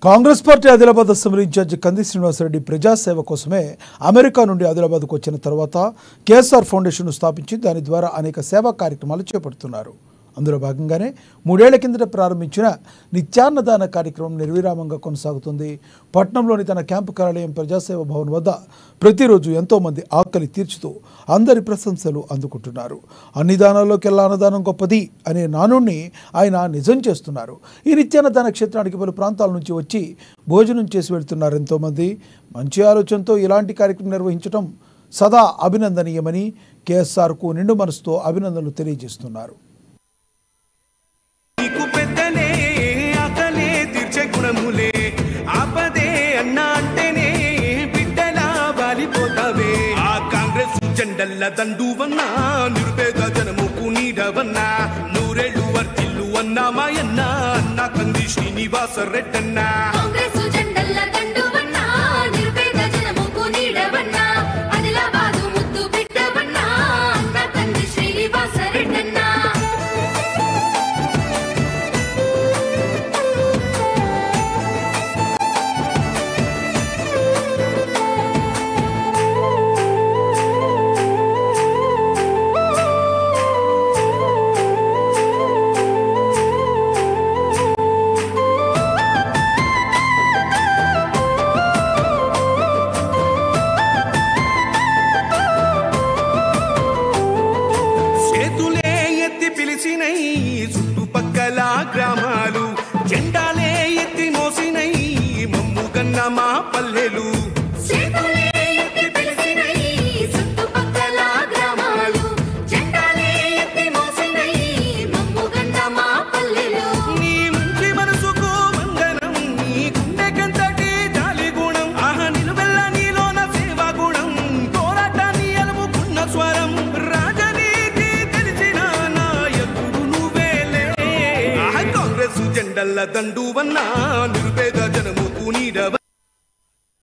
Congress party Adilabad assembly incharge కంది శ్రీనివాసరెడ్డి ప్రజాసేవ కోసమే అమెరికా నుండి ఆదిలాబాద్కు వచ్చిన తర్వాత కేఎస్ఆర్ ఫౌండేషన్ను స్థాపించి దాని ద్వారా అనేక సేవా కార్యక్రమాలు చేపడుతున్నారు. అందులో భాగంగానే 3 ఏళ్ల కిందట ప్రారంభించిన నిత్యాన్నదాన కార్యక్రమం నిర్విరామంగా కొనసాగుతుంది. పట్నంలోని తన క్యాంపు కార్యాలయం ప్రజాసేవ భవన్ వద్ద ప్రతిరోజు ఎంతోమంది ఆకలి తీర్చుతూ అందరి ప్రశంసలు అందుకుంటున్నారు. అన్ని దానాల్లోకెల్లా అన్నదానం గొప్పది అనే నానుణ్ణి ఆయన నిజం చేస్తున్నారు. ఈ నిత్యాన్నదాన క్షేత్రానికి పలు ప్రాంతాల నుంచి వచ్చి భోజనం చేసి వెళ్తున్నారు ఎంతోమంది. మంచి ఆలోచనతో ఇలాంటి కార్యక్రమం నిర్వహించడం సదా అభినందనీయమని కేఎస్ఆర్కు నిండు మనసుతో అభినందనలు తెలియజేస్తున్నారు. జెండల్ల దండువన్నా నిరుపేద జనముకు నీడవన్నా నూరేళ్లు వర్తిల్లు అన్నా మాయన్నా అన్న కంది శ్రీనివాస రెడ్డన్నా కాంగ్రెస్ జెండల్ల దండువన్నా నిరుపేద జనముకు నీడవన్నా ఆదిలాబాదు ముద్దు బిడ్డవన్నా అన్న కంది శ్రీనివాస రెడ్డన్నా చుట్టుపక్కల గ్రామాలు జెండాలే ఎత్తి మోసినై మమ్ముగన్న మా పల్లెలు నీ మంచి మనసుకు వందనం నీ గుండెకంతటి జాలి గుణం ఆహా నిలువెల్ల నీలోన సేవా గుణం పోరాటాన్ని అలుముకున్న స్వరం రాజనీతి తెలిసిన నాయకుడు నువ్వేలే కాంగ్రెస్ జెండల్ల దండువన్నా నిరుపేద జనముకు నీడవ